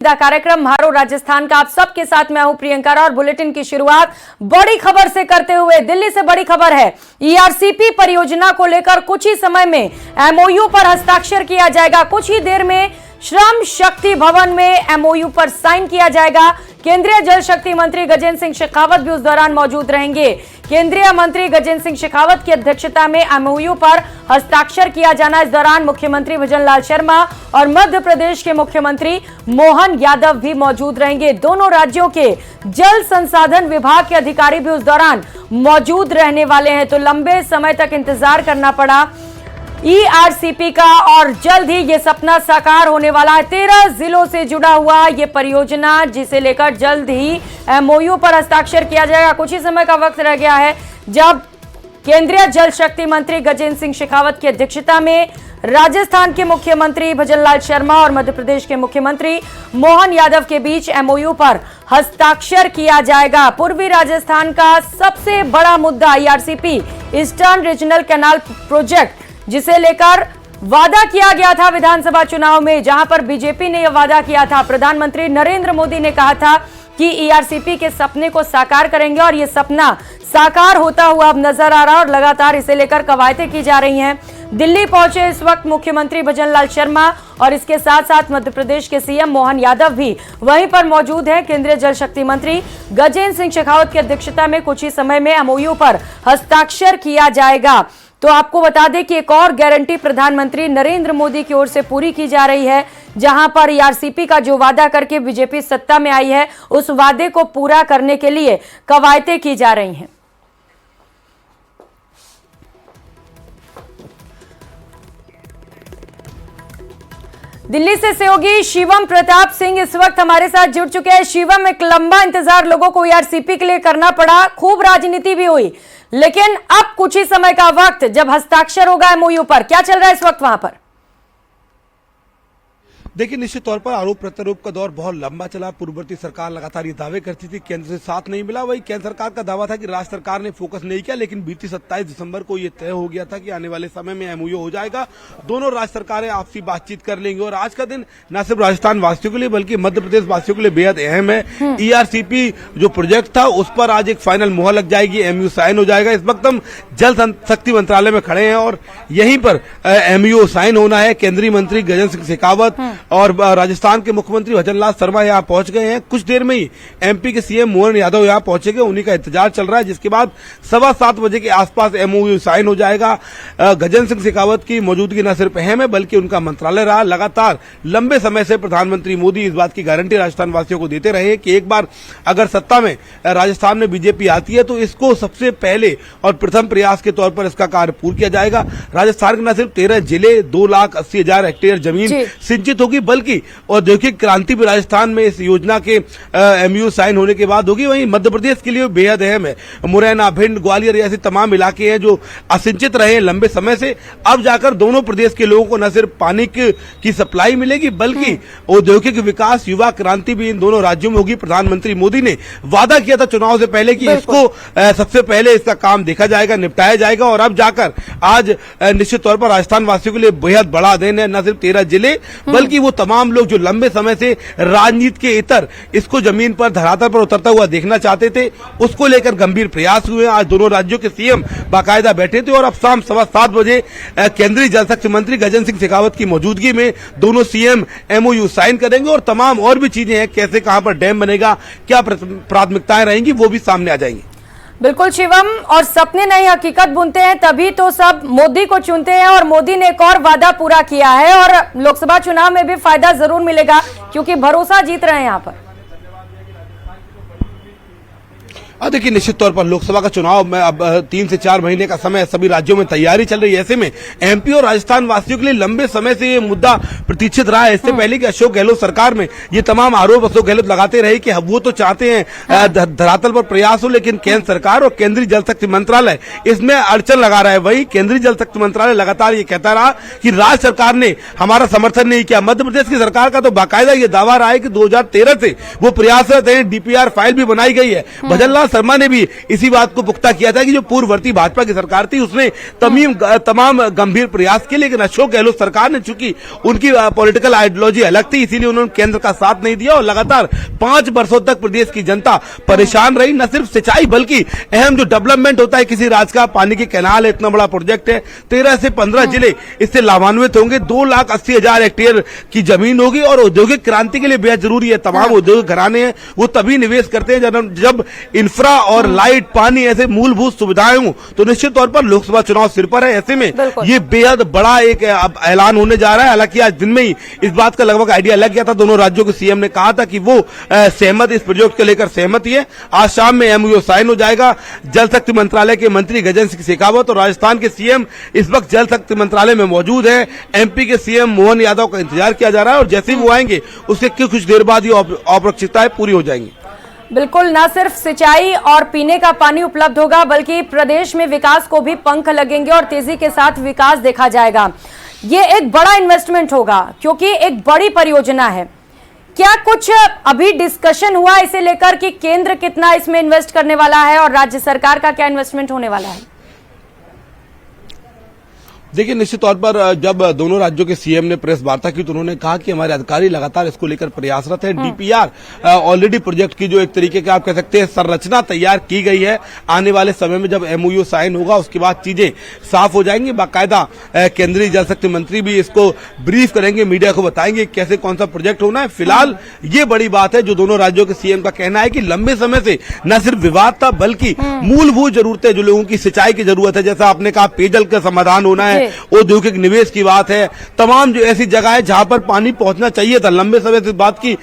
कार्यक्रम म्हारो राजस्थान का आप सबके साथ मैं हूं प्रियंका और बुलेटिन की शुरुआत बड़ी खबर से करते हुए दिल्ली से बड़ी खबर है। ईआरसीपी परियोजना को लेकर कुछ ही समय में एमओयू पर हस्ताक्षर किया जाएगा। कुछ ही देर में श्रम शक्ति भवन में एमओयू पर साइन किया जाएगा। केंद्रीय जल शक्ति मंत्री गजेंद्र सिंह शेखावत भी उस दौरान मौजूद रहेंगे। केंद्रीय मंत्री गजेंद्र सिंह शेखावत की अध्यक्षता में एमओयू पर हस्ताक्षर किया जाना। इस दौरान मुख्यमंत्री भजनलाल शर्मा और मध्य प्रदेश के मुख्यमंत्री मोहन यादव भी मौजूद रहेंगे। दोनों राज्यों के जल संसाधन विभाग के अधिकारी भी उस दौरान मौजूद रहने वाले हैं। तो लंबे समय तक इंतजार करना पड़ा ईआरसीपी का और जल्द ही ये सपना साकार होने वाला है। 13 जिलों से जुड़ा हुआ ये परियोजना जिसे लेकर जल्द ही एमओयू पर हस्ताक्षर किया जाएगा। कुछ ही समय का वक्त रह गया है जब केंद्रीय जल शक्ति मंत्री गजेंद्र सिंह शेखावत की अध्यक्षता में राजस्थान के मुख्यमंत्री भजनलाल शर्मा और मध्य प्रदेश के मुख्यमंत्री मोहन यादव के बीच एमओयू पर हस्ताक्षर किया जाएगा। पूर्वी राजस्थान का सबसे बड़ा मुद्दा ERCP eastern regional canal project जिसे लेकर वादा किया गया था विधानसभा चुनाव में, जहां पर बीजेपी ने यह वादा किया था। प्रधानमंत्री नरेंद्र मोदी ने कहा था कि ईआरसीपी के सपने को साकार करेंगे और यह सपना साकार होता हुआ अब नजर आ रहा है और लगातार इसे लेकर कवायदें की जा रही हैं। दिल्ली पहुंचे इस वक्त मुख्यमंत्री भजनलाल शर्मा और इसके साथ साथ मध्य प्रदेश के सीएम मोहन यादव भी वहीं पर मौजूद हैं। केंद्रीय जल शक्ति मंत्री गजेंद्र सिंह शेखावत की अध्यक्षता में कुछ ही समय में एमओयू पर हस्ताक्षर किया जाएगा। तो आपको बता दें कि एक और गारंटी प्रधानमंत्री नरेंद्र मोदी की ओर से पूरी की जा रही है, जहां पर ईआरसीपी का जो वादा करके बीजेपी सत्ता में आई है उस वादे को पूरा करने के लिए कवायदें की जा रही हैं। दिल्ली से सहयोगी शिवम प्रताप सिंह इस वक्त हमारे साथ जुड़ चुके हैं। शिवम, एक लंबा इंतजार लोगों को ईआरसीपी के लिए करना पड़ा, खूब राजनीति भी हुई, लेकिन अब कुछ ही समय का वक्त जब हस्ताक्षर होगा एमओयू पर, क्या चल रहा है इस वक्त वहां पर? देखिए, निश्चित तौर पर आरोप प्रत्यारोप का दौर बहुत लंबा चला। पूर्ववर्ती सरकार लगातार ये दावे करती थी, केंद्र से साथ नहीं मिला। वही केंद्र सरकार का दावा था कि राज्य सरकार ने फोकस नहीं किया, लेकिन बीती 27 दिसंबर को ये तय हो गया था कि आने वाले समय में एमओयू हो जाएगा। दोनों राज्य सरकारें आपसी बातचीत कर लेंगी और आज का दिन न सिर्फ राजस्थान वासियों के लिए बल्कि मध्य प्रदेश वासियों के लिए बेहद अहम है। ईआरसीपी जो प्रोजेक्ट था उस पर आज एक फाइनल मुहर लग जाएगी, एमओयू साइन हो जाएगा। इस वक्त हम जल शक्ति मंत्रालय में खड़े हैं और यहीं पर एमओयू साइन होना है। केंद्रीय मंत्री गजेंद्र सिंह शेखावत और राजस्थान के मुख्यमंत्री भजनलाल शर्मा यहाँ पहुंच गए हैं। कुछ देर में ही एमपी के सीएम मोहन यादव यहाँ पहुंचेंगे, उन्हीं का इंतजार चल रहा है, जिसके बाद 7:15 बजे के आसपास एमओयू साइन हो जाएगा। गजेंद्र सिंह शेखावत की मौजूदगी न सिर्फ अहम है बल्कि उनका मंत्रालय रहा। लगातार लंबे समय से प्रधानमंत्री मोदी इस बात की गारंटी राजस्थान वासियों को देते रहे कि एक बार अगर सत्ता में राजस्थान में बीजेपी आती है तो इसको सबसे पहले और प्रथम प्रयास के तौर पर इसका कार्य पूर्ण किया जाएगा। राजस्थान के न सिर्फ 13 जिले 2,80,000 हेक्टेयर जमीन सिंचित होगी बल्कि औद्योगिक क्रांति भी राजस्थान में इस योजना के एमओयू साइन होने के बाद होगी। वहीं मध्य प्रदेश के लिए बेहद अहम है। मुरैना, भिंड, ग्वालियर ऐसे तमाम इलाके हैं जो असिंचित रहे हैं लंबे समय से। अब जाकर दोनों प्रदेश के लोगों को न सिर्फ पानी की सप्लाई मिलेगी बल्कि औद्योगिक विकास, युवा क्रांति भी इन दोनों राज्यों में होगी। प्रधानमंत्री मोदी ने वादा किया था चुनाव से पहले कि इसको सबसे पहले इसका काम देखा जाएगा, निपटाया जाएगा और अब जाकर आज निश्चित तौर पर राजस्थान वासियों के लिए बेहद बड़ा दिन है। न सिर्फ 13 जिले बल्कि वो तमाम लोग जो लंबे समय से राजनीति के इतर इसको जमीन पर धरातल पर उतरता हुआ देखना चाहते थे, उसको लेकर गंभीर प्रयास हुए। आज दोनों राज्यों के सीएम बाकायदा बैठे थे और अब शाम 7:15 बजे केंद्रीय जल शक्ति मंत्री गजेंद्र सिंह शेखावत की मौजूदगी में दोनों सीएम एमओयू साइन करेंगे और तमाम और भी चीजें हैं, कैसे कहां पर डैम बनेगा, क्या प्राथमिकताएं रहेंगी, वो भी सामने आ जाएंगी। बिल्कुल शिवम, और सपने नई हकीकत बुनते हैं तभी तो सब मोदी को चुनते हैं और मोदी ने एक और वादा पूरा किया है और लोकसभा चुनाव में भी फायदा जरूर मिलेगा क्योंकि भरोसा जीत रहे हैं यहाँ पर। देखिए, निश्चित तौर पर लोकसभा का चुनाव में अब 3 से 4 महीने का समय, सभी राज्यों में तैयारी चल रही है। ऐसे में एमपी और राजस्थान वासियों के लिए लंबे समय से ये मुद्दा प्रतीक्षित रहा है। इससे पहले कि अशोक गहलोत सरकार में ये तमाम आरोप अशोक गहलोत लगाते रहे कि वो तो चाहते हैं धरातल पर प्रयास हो, लेकिन केंद्र सरकार और केंद्रीय जल शक्ति मंत्रालय इसमें अड़चन लगा रहा है। वही केंद्रीय जल शक्ति मंत्रालय लगातार ये कहता रहा कि राज्य सरकार ने हमारा समर्थन नहीं किया। मध्य प्रदेश की सरकार का तो बाकायदा ये दावा रहा है कि 2013 से वो प्रयासरत है, डीपीआर फाइल भी बनाई गई है। भजनलाल शर्मा ने भी इसी बात को पुख्ता किया था कि जो पूर्ववर्ती भाजपा की सरकार थी उसने तमाम गंभीर प्रयास किए, लेकिन अशोक गहलोत सरकार ने, चूंकि उनकी पॉलिटिकल आइडियोलॉजी अलग थी, इसीलिए उन्होंने केंद्र का साथ नहीं दिया और लगातार 5 वर्षों तक प्रदेश की जनता परेशान रही। न सिर्फ सिंचाई बल्कि अहम जो डेवलपमेंट होता है किसी राज्य का, पानी की कैनाल है, इतना बड़ा प्रोजेक्ट है, 13 से 15 जिले इससे लाभान्वित होंगे, 2,80,000 हेक्टेयर की जमीन होगी और औद्योगिक क्रांति के लिए बेहद जरूरी है। तमाम औद्योगिक घराने हैं वो तभी निवेश करते हैं जब इंफ्रा और लाइट, पानी ऐसे मूलभूत सुविधाएं हों, तो निश्चित तौर पर लोकसभा चुनाव सिर पर है। ऐसे में ये बेहद बड़ा एक ऐलान होने जा रहा है। हालांकि आज दिन में ही इस बात का लगभग आइडिया लग गया था, दोनों राज्यों के सीएम ने कहा था कि वो सहमत, इस प्रोजेक्ट को लेकर सहमति है। आज शाम में एमओयू साइन हो जाएगा। जल शक्ति मंत्रालय के मंत्री गजेंद्र सिंह शेखावत और राजस्थान के सीएम इस वक्त जल शक्ति मंत्रालय में मौजूद है। एमपी के सीएम मोहन यादव का इंतजार किया जा रहा है और जैसे ही वो आएंगे उसके कुछ देर बाद ये औपचारिकताएं पूरी हो जाएंगी। बिल्कुल, न सिर्फ सिंचाई और पीने का पानी उपलब्ध होगा बल्कि प्रदेश में विकास को भी पंख लगेंगे और तेजी के साथ विकास देखा जाएगा। ये एक बड़ा इन्वेस्टमेंट होगा क्योंकि एक बड़ी परियोजना है। क्या कुछ अभी डिस्कशन हुआ इसे लेकर कि केंद्र कितना इसमें इन्वेस्ट करने वाला है और राज्य सरकार का क्या इन्वेस्टमेंट होने वाला है? देखिए, निश्चित तौर पर जब दोनों राज्यों के सीएम ने प्रेस वार्ता की तो उन्होंने कहा कि हमारे अधिकारी लगातार इसको लेकर प्रयासरत है। डीपीआर ऑलरेडी प्रोजेक्ट की जो एक तरीके का आप कह सकते हैं संरचना तैयार की गई है। आने वाले समय में जब एमओयू साइन होगा उसके बाद चीजें साफ हो जाएंगी। बाकायदा केंद्रीय जल शक्ति मंत्री भी इसको ब्रीफ करेंगे, मीडिया को बताएंगे कैसे कौन सा प्रोजेक्ट होना है। फिलहाल ये बड़ी बात है जो दोनों राज्यों के सीएम का कहना है कि लंबे समय से न सिर्फ विवाद था बल्कि मूलभूत जरूरतें जो लोगों की सिंचाई की जरूरत है, जैसा आपने कहा पेयजल का समाधान होना है, औद्योगिक निवेश की बात है, तमाम जो ऐसी जगह है जहां पर पानी पहुंचना चाहिए था। लंबे समय से बात की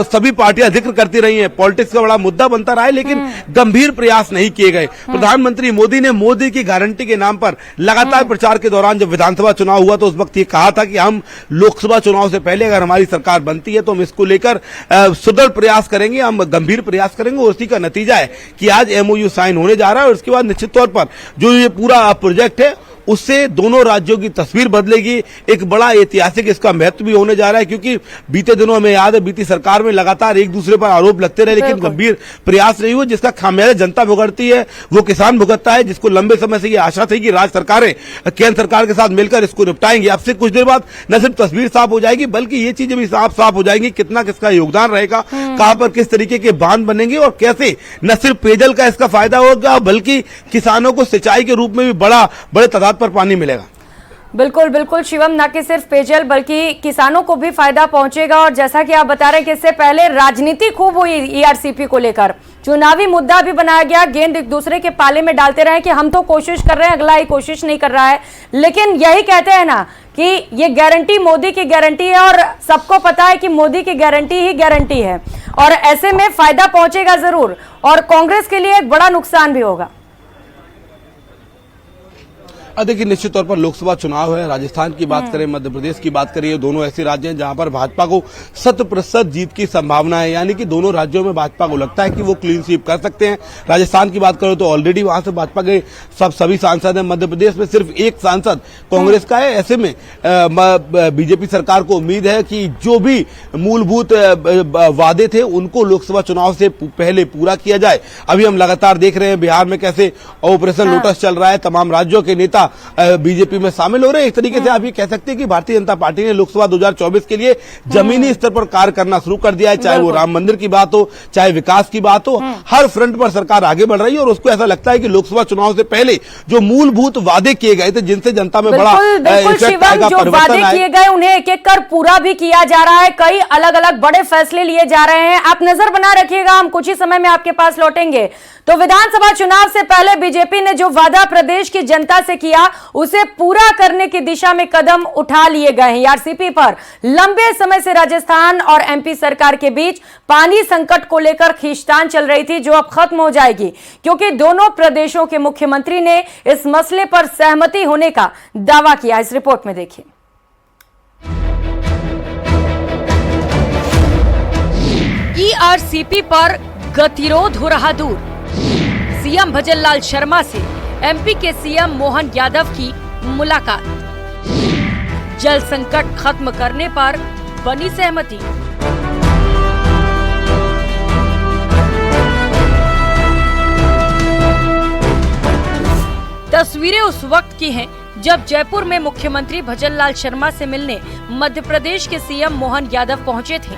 सभी पार्टियां जिक्र करती रही हैं, पॉलिटिक्स का बड़ा मुद्दा बनता रहा है, लेकिन गंभीर प्रयास नहीं किए गए। प्रधानमंत्री मोदी ने मोदी की गारंटी के नाम पर लगातार प्रचार के दौरान जब विधानसभा चुनाव हुआ तो उस वक्त ये कहा था कि हम लोकसभा चुनाव से पहले अगर हमारी सरकार बनती है तो हम इसको लेकर सुदृढ़ प्रयास करेंगे, हम गंभीर प्रयास करेंगे। उसी का नतीजा है कि आज एमओयू साइन होने जा रहा है और उसके बाद निश्चित तौर पर जो ये पूरा प्रोजेक्ट है उससे दोनों राज्यों की तस्वीर बदलेगी। एक बड़ा ऐतिहासिक इसका महत्व भी होने जा रहा है क्योंकि बीते दिनों हमें याद है बीती सरकार में लगातार एक दूसरे पर आरोप लगते रहे लेकिन गंभीर प्रयास नहीं हुए, जिसका खामियाजा जनता भुगतती है, वो किसान भुगतता है, जिसको लंबे समय से ये आशा थी कि राज्य सरकारें केंद्र सरकार के साथ मिलकर इसको निपटाएंगी। अब से कुछ देर बाद न सिर्फ तस्वीर साफ हो जाएगी बल्कि ये चीजें भी साफ हो जाएंगी कितना किसका योगदान रहेगा, कहां पर किस तरीके के बांध बनेंगे और कैसे न सिर्फ पेयजल का इसका फायदा होगा बल्कि किसानों को सिंचाई के रूप में भी बड़े तादाद पर पानी मिलेगा। बिल्कुल बिल्कुल शिवम, न कि सिर्फ पेयजल बल्कि किसानों को भी फायदा पहुंचेगा। और जैसा कि आप बता रहे हैं कि इससे पहले राजनीति खूब हुई ईआरसीपी को लेकर, चुनावी मुद्दा भी बनाया गया, गेंद एक दूसरे के पाले में डालते रहे कि हम तो कोशिश कर रहे हैं, अगला ही कोशिश नहीं कर रहा है। लेकिन यही कहते हैं ना कि ये गारंटी मोदी की गारंटी है और सबको पता है कि मोदी की गारंटी ही गारंटी है और ऐसे में फायदा पहुंचेगा जरूर और कांग्रेस के लिए एक बड़ा नुकसान भी होगा। देखिए, निश्चित तौर पर लोकसभा चुनाव है, राजस्थान की बात करें, मध्य प्रदेश की बात करें, दोनों ऐसे राज्य हैं जहां पर भाजपा को 100% जीत की संभावना है, यानी कि दोनों राज्यों में भाजपा को लगता है कि वो क्लीन स्वीप कर सकते हैं। राजस्थान की बात करें तो ऑलरेडी वहां से भाजपा के सभी सांसद हैं, मध्य प्रदेश में सिर्फ एक सांसद कांग्रेस का है। ऐसे में बीजेपी सरकार को उम्मीद है कि जो भी मूलभूत वादे थे उनको लोकसभा चुनाव से पहले पूरा किया जाए। अभी हम लगातार देख रहे हैं बिहार में कैसे ऑपरेशन लोटस चल रहा है, तमाम राज्यों के नेता बीजेपी में शामिल हो रहे हैं। एक तरीके से आप ये कह सकते हैं कि भारतीय जनता पार्टी ने लोकसभा 2024 के लिए जमीनी स्तर पर कार्य करना शुरू कर दिया है, चाहे वो राम मंदिर की बात हो, चाहे विकास की बात हो, हर फ्रंट पर सरकार आगे बढ़ रही है और उसको ऐसा लगता है कि लोकसभा चुनाव से पहले जो मूलभूत वादे किए गए थे जिनसे जनता में बड़ा इफेक्ट आएगा, परिवर्तन आएगा, किए गए उन्हें एक एक कर पूरा भी किया जा रहा है। कई अलग अलग बड़े फैसले लिए जा रहे हैं। आप नजर बना रखिएगा, हम कुछ ही समय में आपके पास लौटेंगे। तो विधानसभा चुनाव से पहले बीजेपी ने जो वादा प्रदेश की जनता से किया उसे पूरा करने की दिशा में कदम उठा लिए गए हैं। ईआरसीपी पर लंबे समय से राजस्थान और एमपी सरकार के बीच पानी संकट को लेकर खींचतान चल रही थी जो अब खत्म हो जाएगी क्योंकि दोनों प्रदेशों के मुख्यमंत्री ने इस मसले पर सहमति होने का दावा किया। इस रिपोर्ट में देखिए। ईआरसीपी पर गतिरोध हो रहा दूर। सीएम भजनलाल शर्मा से एमपी के सीएम मोहन यादव की मुलाकात। जल संकट खत्म करने पर बनी सहमति। तस्वीरें उस वक्त की हैं जब जयपुर में मुख्यमंत्री भजनलाल शर्मा से मिलने मध्य प्रदेश के सीएम मोहन यादव पहुंचे थे।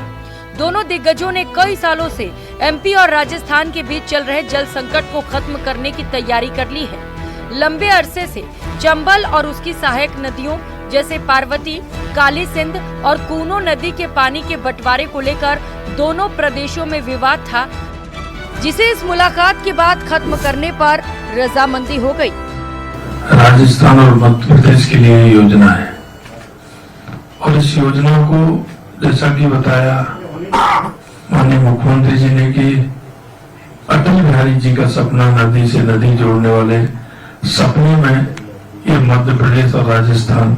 दोनों दिग्गजों ने कई सालों से एमपी और राजस्थान के बीच चल रहे जल संकट को खत्म करने की तैयारी कर ली है। लंबे अरसे से चंबल और उसकी सहायक नदियों जैसे पार्वती, काली सिंध और कूनो नदी के पानी के बंटवारे को लेकर दोनों प्रदेशों में विवाद था, जिसे इस मुलाकात के बाद खत्म करने पर रजामंदी हो गई। राजस्थान और मध्य प्रदेश के लिए योजना है और इस योजना को जैसा कि बताया माननीय मुख्यमंत्री जी ने कि अटल बिहारी जी का सपना नदी से नदी जोड़ने वाले सपने में ये मध्य प्रदेश और राजस्थान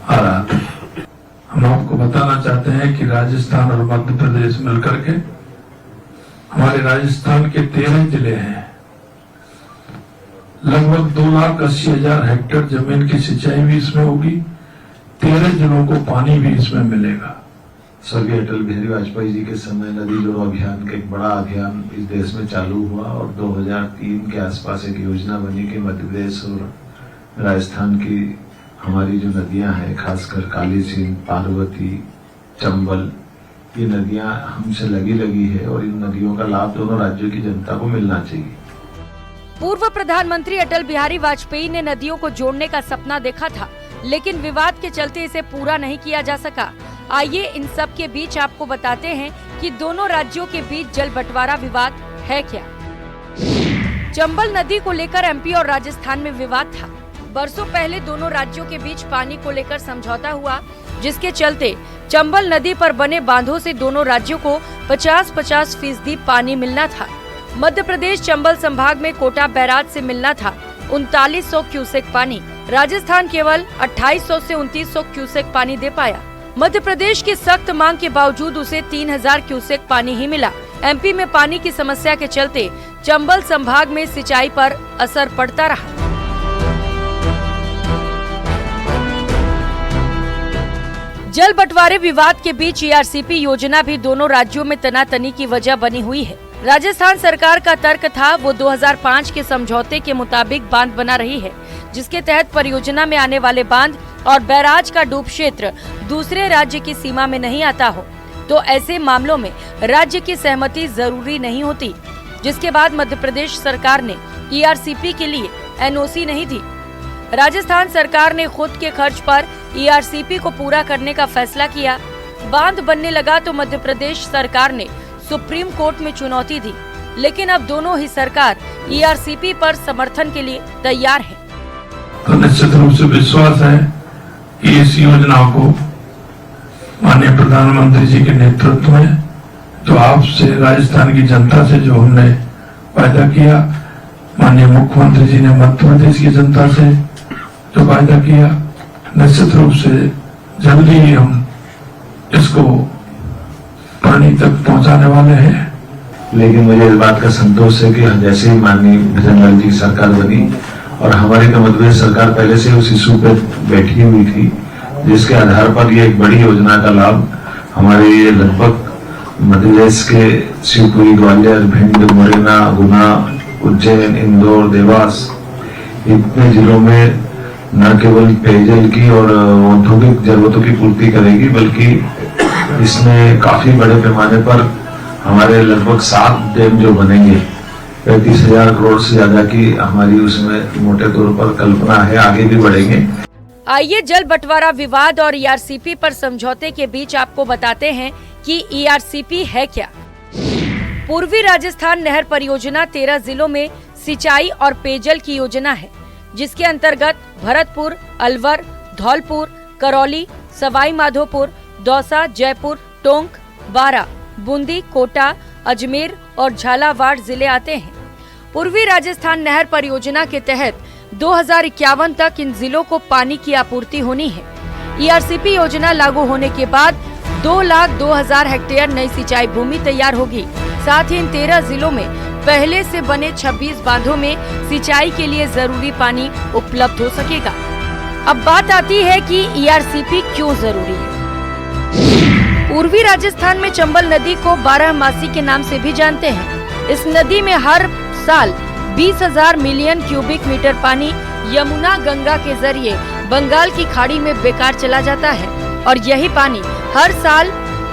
आ रहा था। हम आपको बताना चाहते हैं कि राजस्थान और मध्य प्रदेश मिलकर के हमारे राजस्थान के 13 जिले हैं। लगभग 2,80,000 हेक्टेयर जमीन की सिंचाई भी इसमें होगी। 13 जिलों को पानी भी इसमें मिलेगा। स्वर्गीय अटल बिहारी वाजपेयी जी के समय नदी जोड़ो अभियान का एक बड़ा अभियान इस देश में चालू हुआ और 2003 के आसपास एक योजना बनी कि मध्य प्रदेश और राजस्थान की हमारी जो नदियां हैं, खासकर काली सिंध, पार्वती, चंबल, ये नदियां हमसे लगी है और इन नदियों का लाभ दोनों राज्यों की जनता को मिलना चाहिए। पूर्व प्रधानमंत्री अटल बिहारी वाजपेयी ने नदियों को जोड़ने का सपना देखा था, लेकिन विवाद के चलते इसे पूरा नहीं किया जा सका। आइए इन सब के बीच आपको बताते हैं कि दोनों राज्यों के बीच जल बंटवारा विवाद है क्या। चंबल नदी को लेकर एमपी और राजस्थान में विवाद था। बरसों पहले दोनों राज्यों के बीच पानी को लेकर समझौता हुआ, जिसके चलते चंबल नदी पर बने बांधों से दोनों राज्यों को 50-50% पानी मिलना था। मध्य प्रदेश चंबल संभाग में कोटा बैराज से मिलना था 3900 क्यूसेक पानी। राजस्थान केवल 2800 से 2900 क्यूसेक पानी दे पाया। मध्य प्रदेश की सख्त मांग के बावजूद उसे 3000 क्यूसेक पानी ही मिला। एमपी में पानी की समस्या के चलते चंबल संभाग में सिंचाई पर असर पड़ता रहा। जल बंटवारे विवाद के बीच ईआरसीपी योजना भी दोनों राज्यों में तनातनी की वजह बनी हुई है। राजस्थान सरकार का तर्क था वो 2005 के समझौते के मुताबिक बांध बना रही है, जिसके तहत परियोजना में आने वाले बांध और बैराज का डूब क्षेत्र दूसरे राज्य की सीमा में नहीं आता हो तो ऐसे मामलों में राज्य की सहमति जरूरी नहीं होती, जिसके बाद मध्य प्रदेश सरकार ने ईआरसीपी के लिए एनओसी नहीं दी। राजस्थान सरकार ने खुद के खर्च पर ईआरसीपी को पूरा करने का फैसला किया। बांध बनने लगा तो मध्य प्रदेश सरकार ने सुप्रीम कोर्ट में चुनौती दी, लेकिन अब दोनों ही सरकार ईआरसीपी पर समर्थन के लिए तैयार है। तो निश्चित रूप से विश्वास है कि इस योजना को माननीय प्रधानमंत्री जी के नेतृत्व में जो आपसे राजस्थान की जनता से जो हमने वायदा किया, माननीय मुख्यमंत्री जी ने मध्य प्रदेश की जनता से जो वायदा किया, निश्चित रूप से जल्दी ही हम इसको पानी तक पहुंचाने वाले हैं। लेकिन मुझे इस बात का संतोष है कि जैसे ही माननीय भजनलाल जी की सरकार बनी और हमारी तो मध्य प्रदेश सरकार पहले से उस इशू पे बैठी हुई थी, जिसके आधार पर ये एक बड़ी योजना का लाभ हमारे ये लगभग मध्य प्रदेश के शिवपुरी, ग्वालियर, भिंड, मुरैना, गुना, उज्जैन, इंदौर, देवास इतने जिलों में न केवल पेयजल की और औद्योगिक जरूरतों की पूर्ति करेगी, बल्कि इसमें काफी बड़े पैमाने पर हमारे लगभग 7 डैम जो बनेंगे, 35,000 करोड़ से ज्यादा की हमारी उसमें मोटे तौर पर कल्पना है, आगे भी बढ़ेंगे। आइए जल बंटवारा विवाद और ईआरसीपी पर समझौते के बीच आपको बताते हैं कि ईआरसीपी है क्या। पूर्वी राजस्थान नहर परियोजना 13 जिलों में सिंचाई और पेयजल की योजना है, जिसके अंतर्गत भरतपुर, अलवर, धौलपुर, करौली, सवाई माधोपुर, दौसा, जयपुर, टोंक, बारा, बूंदी, कोटा, अजमेर और झालावाड़ जिले आते हैं। पूर्वी राजस्थान नहर परियोजना के तहत 2051 तक इन जिलों को पानी की आपूर्ति होनी है। ईआरसीपी योजना लागू होने के बाद 2,02,000 हेक्टेयर नई सिंचाई भूमि तैयार होगी। साथ ही इन 13 जिलों में पहले से बने 26 बांधों में सिंचाई के लिए जरूरी पानी उपलब्ध हो सकेगा। अब बात आती है कि ईआरसीपी क्यों जरूरी है। पूर्वी राजस्थान में चंबल नदी को 12मासी के नाम से भी जानते हैं। इस नदी में हर साल 20,000 मिलियन क्यूबिक मीटर पानी यमुना गंगा के जरिए बंगाल की खाड़ी में बेकार चला जाता है और यही पानी हर साल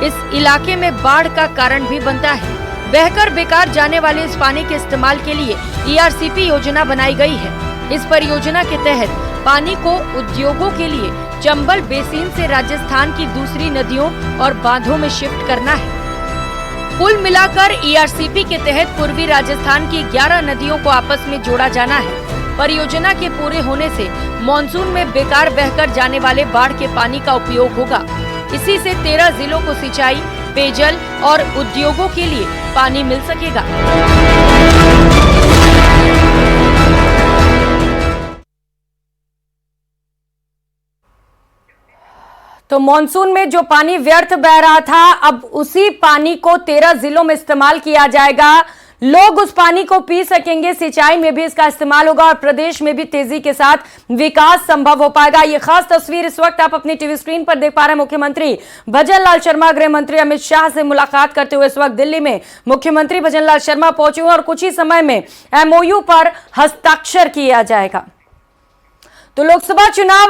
इस इलाके में बाढ़ का कारण भी बनता है। बहकर बेकार जाने वाले इस पानी के इस्तेमाल के लिए ERCP योजना बनाई गई है। इस परियोजना के तहत पानी को उद्योगों के लिए चंबल बेसिन से राजस्थान की दूसरी नदियों और बांधों में शिफ्ट करना है। कुल मिलाकर ERCP के तहत पूर्वी राजस्थान की 11 नदियों को आपस में जोड़ा जाना है। परियोजना के पूरे होने से मानसून में बेकार बहकर जाने वाले बाढ़ के पानी का उपयोग होगा। इसी से 13 जिलों को सिंचाई, पेयजल और उद्योगों के लिए पानी मिल सकेगा। तो मानसून में जो पानी व्यर्थ बह रहा था, अब उसी पानी को 13 जिलों में इस्तेमाल किया जाएगा। लोग उस पानी को पी सकेंगे, सिंचाई में भी इसका इस्तेमाल होगा और प्रदेश में भी तेजी के साथ विकास संभव हो पाएगा। ये खास तस्वीर इस वक्त आप अपनी टीवी स्क्रीन पर देख पा रहे हैं। मुख्यमंत्री भजनलाल शर्मा गृह मंत्री अमित शाह से मुलाकात करते हुए इस वक्त दिल्ली में मुख्यमंत्री भजनलाल शर्मा पहुंचे हुए और कुछ ही समय में MOU पर हस्ताक्षर किया जाएगा। तो लोकसभा चुनाव